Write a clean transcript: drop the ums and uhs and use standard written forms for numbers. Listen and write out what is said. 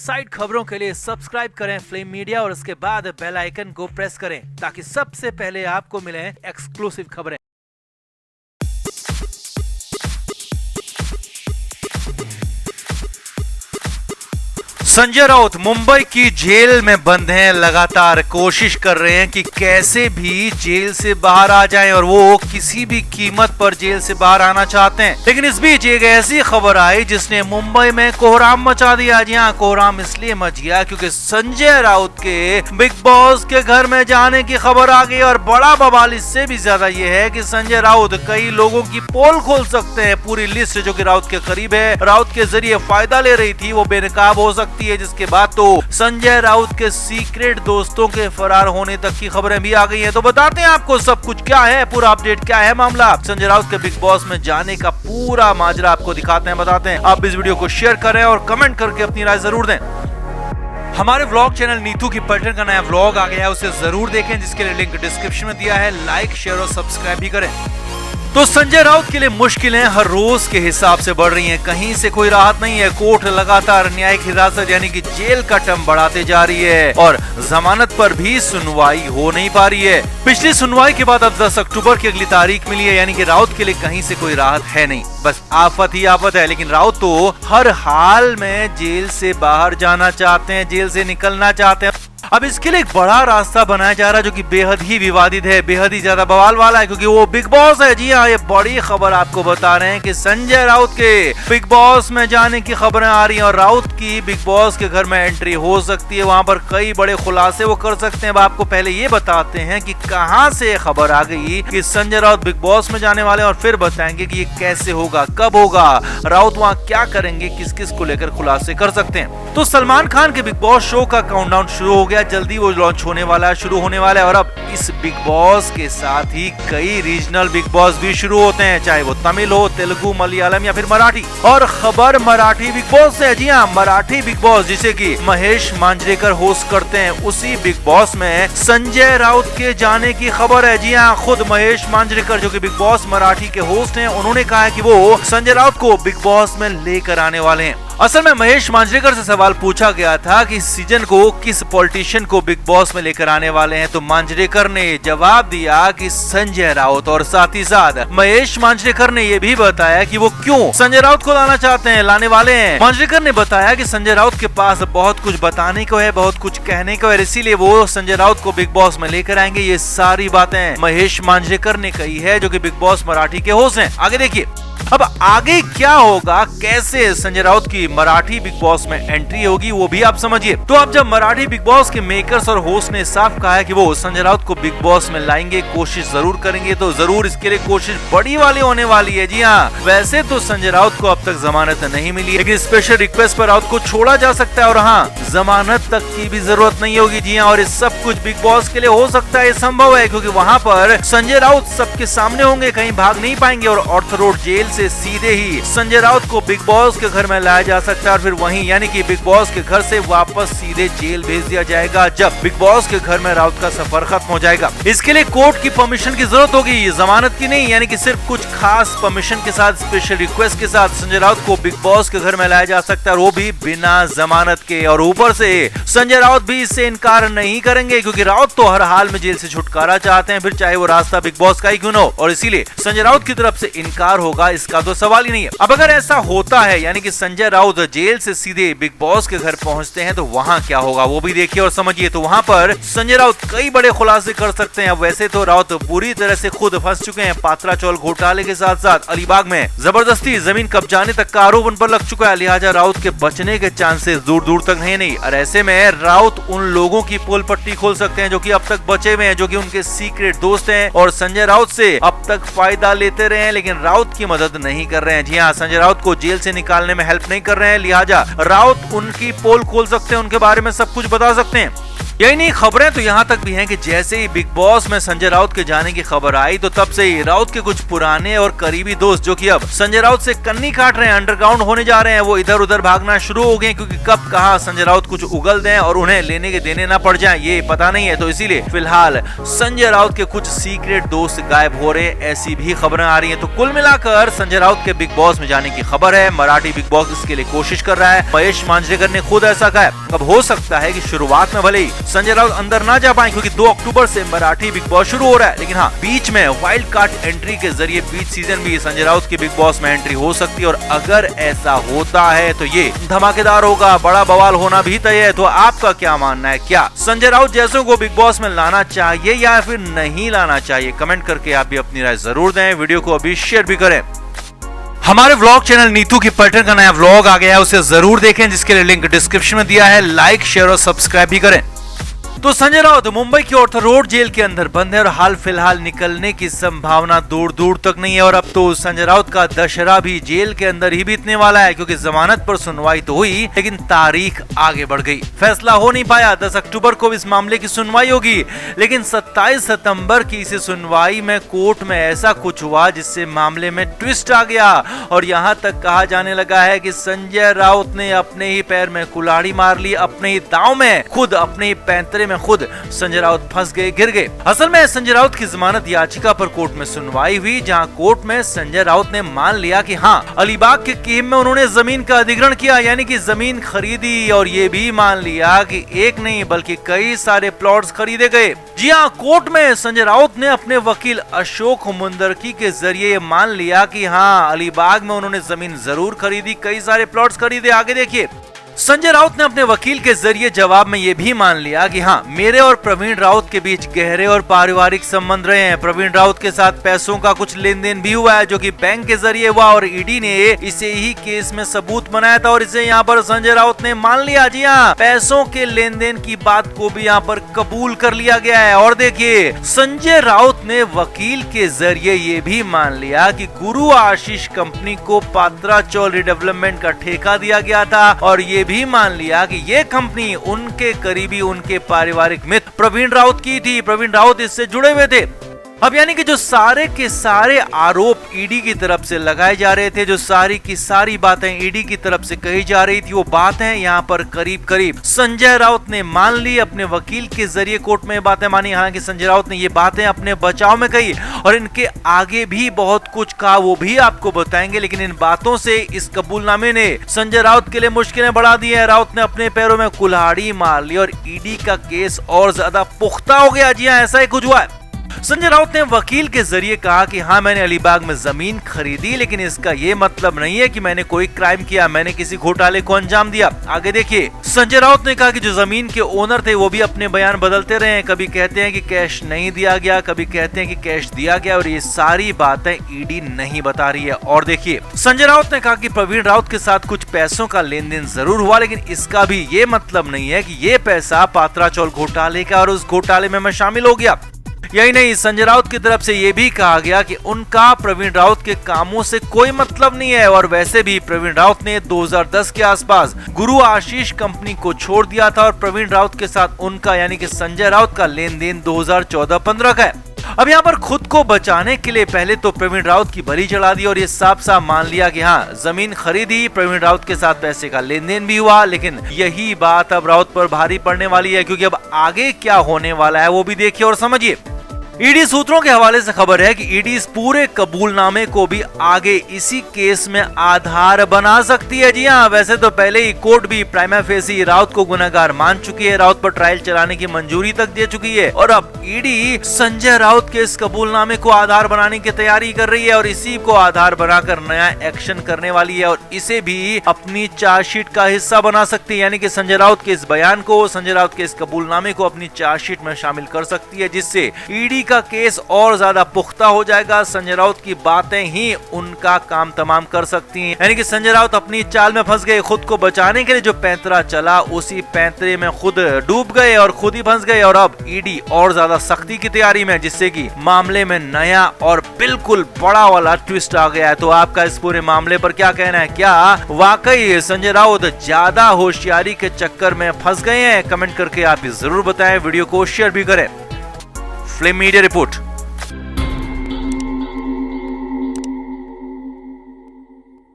Side खबरों के लिए सब्सक्राइब करें फ्लेम मीडिया और उसके बाद बेल आइकन को प्रेस करें ताकि सबसे पहले आपको मिले एक्सक्लूसिव खबरें। संजय राउत मुंबई की जेल में बंद हैं, लगातार कोशिश कर रहे हैं कि कैसे भी जेल से बाहर आ जाएं और वो किसी भी कीमत पर जेल से बाहर आना चाहते हैं। लेकिन इस बीच एक ऐसी खबर आई जिसने मुंबई में कोहराम मचा दिया। जी हाँ, कोहराम इसलिए मच गया क्योंकि संजय राउत के बिग बॉस के घर में जाने की खबर आ गई और बड़ा बवाल इससे भी ज्यादा ये है कि संजय राउत कई लोगों की पोल खोल सकते हैं। पूरी लिस्ट जो कि राउत के करीब है, राउत के जरिए फायदा ले रही थी, वो बेनकाब हो सकती है। जिसके बाद तो संजय राउत के सीक्रेट दोस्तों के फरार होने तक की खबरें भी आ गई हैं। तो बताते हैं आपको सब कुछ क्या है, पूरा अपडेट क्या है मामला। संजय राउत के बिग बॉस में जाने का पूरा माजरा आपको दिखाते हैं, बताते हैं। आप इस वीडियो को शेयर करें और कमेंट करके अपनी राय जरूर दें। हमारे व्लॉग चैनल नीतू की पलटन का नया व्लॉग आ गया है, उसे जरूर देखें जिसके लिए लिंक डिस्क्रिप्शन में दिया है। लाइक शेयर और सब्सक्राइब भी करें। तो संजय राउत के लिए मुश्किलें हर रोज के हिसाब से बढ़ रही हैं, कहीं से कोई राहत नहीं है। कोर्ट लगातार न्यायिक हिरासत यानी कि जेल का टर्म बढ़ाते जा रही है और जमानत पर भी सुनवाई हो नहीं पा रही है। पिछली सुनवाई के बाद अब 10 अक्टूबर की अगली तारीख मिली है, यानी कि राउत के लिए कहीं से कोई राहत है नहीं, बस आफत ही आफत है। लेकिन राउत तो हर हाल में जेल से बाहर जाना चाहते हैं, जेल से निकलना चाहते हैं। अब इसके लिए एक बड़ा रास्ता बनाया जा रहा है जो कि बेहद ही विवादित है, बेहद ही ज्यादा बवाल वाला है, क्योंकि वो बिग बॉस है। जी हाँ, ये बड़ी खबर आपको बता रहे हैं कि संजय राउत के बिग बॉस में जाने की खबरें आ रही हैं और राउत की बिग बॉस के घर में एंट्री हो सकती है। वहां पर कई बड़े खुलासे वो कर सकते हैं। अब आपको पहले ये बताते हैं कि कहां से खबर आ गई कि संजय राउत बिग बॉस में जाने वाले, और फिर बताएंगे कि ये कैसे होगा, कब होगा, राउत वहां क्या करेंगे, किस किस को लेकर खुलासे कर सकते हैं। तो सलमान खान के बिग बॉस शो का काउंटडाउन शुरू हो गया, जल्दी वो लॉन्च होने वाला है, शुरू होने वाला है। और अब इस बिग बॉस के साथ ही कई रीजनल बिग बॉस भी शुरू होते हैं, चाहे वो तमिल हो, तेलुगु, मलयालम या फिर मराठी। और खबर मराठी बिग बॉस से। जी हाँ, मराठी बिग बॉस जिसे कि महेश मांजरेकर होस्ट करते हैं, उसी बिग बॉस में संजय राउत के जाने की खबर है। जी हाँ, खुद महेश मांजरेकर जो कि बिग बॉस मराठी के होस्ट हैं, उन्होंने कहा है कि वो संजय राउत को बिग बॉस में लेकर आने वाले हैं। असल में महेश मांजरेकर से सवाल पूछा गया था कि इस सीजन को किस पॉलिटिशियन को बिग बॉस में लेकर आने वाले हैं, तो मांजरेकर ने जवाब दिया कि संजय राउत। और साथ ही साथ महेश मांजरेकर ने यह भी बताया कि वो क्यों संजय राउत को लाना चाहते हैं, लाने वाले हैं। मांजरेकर ने बताया कि संजय राउत के पास बहुत कुछ बताने को है, बहुत कुछ कहने को है, इसीलिए वो संजय राउत को बिग बॉस में लेकर आएंगे। ये सारी बातें महेश मांजरेकर ने कही है, जो कि बिग बॉस मराठी के होस्ट हैं। आगे देखिए अब आगे क्या होगा, कैसे संजय राउत की मराठी बिग बॉस में एंट्री होगी, वो भी आप समझिए। तो अब जब मराठी बिग बॉस के मेकर्स और होस्ट ने साफ कहा है कि वो संजय राउत को बिग बॉस में लाएंगे, कोशिश जरूर करेंगे, तो जरूर इसके लिए कोशिश बड़ी वाली होने वाली है। जी हाँ, वैसे तो संजय राउत को अब तक जमानत नहीं मिली, लेकिन स्पेशल रिक्वेस्ट पर राउत को छोड़ा जा सकता है और हाँ, जमानत तक की भी जरूरत नहीं होगी। जी हाँ, और ये सब कुछ बिग बॉस के लिए हो सकता है, संभव है, क्योंकि वहाँ पर संजय राउत सबके सामने होंगे, कहीं भाग नहीं पाएंगे और ऑर्थर रोड जेल से सीधे ही संजय राउत को बिग बॉस के घर में लाया जा सकता है और फिर वहीं यानी कि बिग बॉस के घर से वापस सीधे जेल भेज दिया जाएगा जब बिग बॉस के घर में राउत का सफर खत्म हो जाएगा। इसके लिए कोर्ट की परमिशन की जरूरत होगी, जमानत की नहीं, यानी कि सिर्फ कुछ खास परमिशन के साथ, स्पेशल रिक्वेस्ट के साथ संजय राउत को बिग बॉस के घर में लाया जा सकता है, और वो भी बिना जमानत के। और ऊपर से संजय राउत भी इससे इनकार नहीं करेंगे, क्योंकि राउत तो हर हाल में जेल से छुटकारा चाहते हैं, फिर चाहे वो रास्ता बिग बॉस का ही क्यों न हो, और इसीलिए संजय राउत की तरफ से इनकार होगा, इसका तो सवाल ही नहीं है। अब अगर ऐसा होता है, यानी कि संजय राउत जेल से सीधे बिग बॉस के घर पहुंचते हैं, तो वहां क्या होगा वो भी देखिए और समझिए। तो वहां पर संजय राउत कई बड़े खुलासे कर सकते हैं। वैसे तो राउत बुरी तरह से खुद फंस चुके हैं, पात्रा चौल घोटाले के साथ साथ अलीबाग में जबरदस्ती जमीन कब्जाने तक का आरोप उन पर लग चुका है, लिहाजा राउत के बचने के चांसेस दूर दूर तक है नहीं। और ऐसे में राउत उन लोगों की पोल पट्टी खोल सकते हैं जो कि अब तक बचे हुए हैं, जो कि उनके सीक्रेट दोस्त हैं और संजय राउत से अब तक फायदा लेते रहे हैं, लेकिन राउत की मदद नहीं कर रहे हैं। जी हाँ, संजय राउत को जेल से निकालने में हेल्प नहीं कर रहे हैं, लिहाजा राउत उनकी पोल खोल सकते हैं, उनके बारे में सब कुछ बता सकते हैं। यही नहीं, खबरें तो यहाँ तक भी हैं कि जैसे ही बिग बॉस में संजय राउत के जाने की खबर आई तो तब से ही राउत के कुछ पुराने और करीबी दोस्त जो कि अब संजय राउत से कन्नी काट रहे हैं, अंडरग्राउंड होने जा रहे हैं, वो इधर उधर भागना शुरू हो गए, क्योंकि कब कहाँ संजय राउत कुछ उगल दें और उन्हें लेने के देने ना पड़ जाए ये पता नहीं है। तो इसीलिए फिलहाल संजय राउत के कुछ सीक्रेट दोस्त गायब हो रहे, ऐसी भी खबरें आ रही है। तो कुल मिलाकर संजय राउत के बिग बॉस में जाने की खबर है। मराठी बिग बॉस इसके लिए कोशिश कर रहा है। महेश मांजरेकर ने खुद ऐसा कहा है। अब हो सकता है कि शुरुआत में भले ही संजय राउत अंदर ना जा पाए, क्योंकि 2 अक्टूबर से मराठी बिग बॉस शुरू हो रहा है, लेकिन हाँ, बीच में वाइल्ड कार्ड एंट्री के जरिए बीच सीजन भी संजय राउत की बिग बॉस में एंट्री हो सकती है। और अगर ऐसा होता है तो ये धमाकेदार होगा, बड़ा बवाल होना भी तय है। तो आपका क्या मानना है, क्या संजय राउत जैसों को बिग बॉस में लाना चाहिए या फिर नहीं लाना चाहिए? कमेंट करके आप भी अपनी राय जरूर दें। वीडियो को अभी शेयर भी करें। हमारे व्लॉग चैनल नीतू की पलटन का नया व्लॉग आ गया है, उसे जरूर देखें, जिसके लिए लिंक डिस्क्रिप्शन में दिया है। लाइक, शेयर और सब्सक्राइब भी करें। तो संजय राउत मुंबई की ऑर्थर रोड जेल के अंदर बंद है और हाल फिलहाल निकलने की संभावना दूर दूर तक नहीं है। और अब तो संजय राउत का दशहरा भी जेल के अंदर ही बीतने वाला है, क्योंकि जमानत पर सुनवाई तो हुई लेकिन तारीख आगे बढ़ गई, फैसला हो नहीं पाया। 10 अक्टूबर को इस मामले की सुनवाई होगी, लेकिन 27 सितंबर की इस सुनवाई में कोर्ट में ऐसा कुछ हुआ जिससे मामले में ट्विस्ट आ गया। और यहाँ तक कहा जाने लगा है कि संजय राउत ने अपने ही पैर में कुल्हाड़ी मार ली, अपने ही दांव में खुद, अपने ही पैंतरे में खुद संजय राउत फंस गए, गिर गए। असल में संजय राउत की जमानत याचिका पर कोर्ट में सुनवाई हुई, जहां कोर्ट में संजय राउत ने मान लिया कि हाँ, अलीबाग के कीम में उन्होंने जमीन का अधिग्रहण किया, यानी कि जमीन खरीदी। और ये भी मान लिया कि एक नहीं बल्कि कई सारे प्लॉट्स खरीदे गए। जी हाँ, कोर्ट में संजय राउत ने अपने वकील अशोक मुंदरकी के जरिए मान लिया कि हाँ, अलीबाग में उन्होंने जमीन जरूर खरीदी, कई सारे प्लॉट्स खरीदे। आगे देखिए, संजय राउत ने अपने वकील के जरिए जवाब में ये भी मान लिया कि हाँ, मेरे और प्रवीण राउत के बीच गहरे और पारिवारिक संबंध रहे हैं। प्रवीण राउत के साथ पैसों का कुछ लेन देन भी हुआ है, जो कि बैंक के जरिए हुआ, और ईडी ने इसे ही केस में सबूत बनाया था और इसे यहाँ पर संजय राउत ने मान लिया। जी हाँ, पैसों के लेन देन की बात को भी यहाँ पर कबूल कर लिया गया है। और देखिए, संजय राउत ने वकील के जरिए ये भी मान लिया कि गुरु आशीष कंपनी को पात्रा चौल रिडेवलपमेंट का ठेका दिया गया था, और ये भी मान लिया कि ये कंपनी उनके करीबी, उनके पारिवारिक मित्र प्रवीण राउत की थी। प्रवीण राउत इससे जुड़े हुए थे। अब यानी कि जो सारे के सारे आरोप ईडी की तरफ से लगाए जा रहे थे, जो सारी की सारी बातें ईडी की तरफ से कही जा रही थी, वो बातें यहाँ पर करीब करीब संजय राउत ने मान ली। अपने वकील के जरिए कोर्ट में बातें मानी। हालांकि संजय राउत ने ये बातें अपने बचाव में कही और इनके आगे भी बहुत कुछ कहा, वो भी आपको बताएंगे। लेकिन इन बातों से, इस कबूलनामे ने संजय राउत के लिए मुश्किलें बढ़ा दी है। राउत ने अपने पैरों में कुल्हाड़ी मार ली और ईडी का केस और ज्यादा पुख्ता हो गया। जी हाँ, ऐसा ही कुछ हुआ है। संजय राउत ने वकील के जरिए कहा कि हाँ, मैंने अलीबाग में जमीन खरीदी, लेकिन इसका ये मतलब नहीं है कि मैंने कोई क्राइम किया, मैंने किसी घोटाले को अंजाम दिया। आगे देखिए, संजय राउत ने कहा कि जो जमीन के ओनर थे वो भी अपने बयान बदलते रहे हैं। कभी कहते हैं कि कैश नहीं दिया गया, कभी कहते हैं कि कैश दिया गया, और ये सारी बातें ईडी नहीं बता रही है। और देखिए, संजय राउत ने कहा कि प्रवीण राउत के साथ कुछ पैसों का लेन देन जरूर हुआ, लेकिन इसका भी ये मतलब नहीं है कि ये पैसा पात्रा चौल घोटाले का और उस घोटाले में मैं शामिल हो गया। यही नहीं, संजय राउत की तरफ से यह भी कहा गया कि उनका प्रवीण राउत के कामों से कोई मतलब नहीं है। और वैसे भी प्रवीण राउत ने 2010 के आसपास गुरु आशीष कंपनी को छोड़ दिया था और प्रवीण राउत के साथ उनका, यानी कि संजय राउत का लेन देन 2014-15 का है। अब यहाँ पर खुद को बचाने के लिए पहले तो प्रवीण राउत की बलि चढ़ा दी और ये साफ साफ मान लिया कि हाँ, जमीन खरीदी, प्रवीण राउत के साथ पैसे का लेन देन भी हुआ। लेकिन यही बात अब राउत पर भारी पड़ने वाली है, क्योंकि अब आगे क्या होने वाला है वो भी देखिए और समझिए। ईडी सूत्रों के हवाले से खबर है कि ईडी इस पूरे कबूलनामे को भी आगे इसी केस में आधार बना सकती है। जी हाँ, वैसे तो पहले ही कोर्ट भी प्राइमा फेसी राउत को गुनहगार मान चुकी है, राउत पर ट्रायल चलाने की मंजूरी तक दे चुकी है, और अब ईडी संजय राउत के इस कबूलनामे को आधार बनाने की तैयारी कर रही है और इसी को आधार बनाकर नया एक्शन करने वाली है और इसे भी अपनी चार्जशीट का हिस्सा बना सकती है। यानी कि संजय राउत के इस बयान को, संजय राउत के इस कबूलनामे को अपनी चार्जशीट में शामिल कर सकती है, जिससे ईडी का केस और ज्यादा पुख्ता हो जाएगा। संजय राउत की बातें ही उनका काम तमाम कर सकती हैं। यानी कि संजय राउत अपनी चाल में फंस गए। खुद को बचाने के लिए जो पैंतरा चला उसी पैंतरे में खुद डूब गए और खुद ही फंस गए। और अब ईडी और ज्यादा सख्ती की तैयारी में, जिससे कि मामले में नया और बिल्कुल बड़ा वाला ट्विस्ट आ गया है। तो आपका इस पूरे मामले पर क्या कहना है? क्या वाकई संजय राउत ज्यादा होशियारी के चक्कर में फंस गए हैं? कमेंट करके आप जरूर बताएं। वीडियो को शेयर भी करें। Flame media report.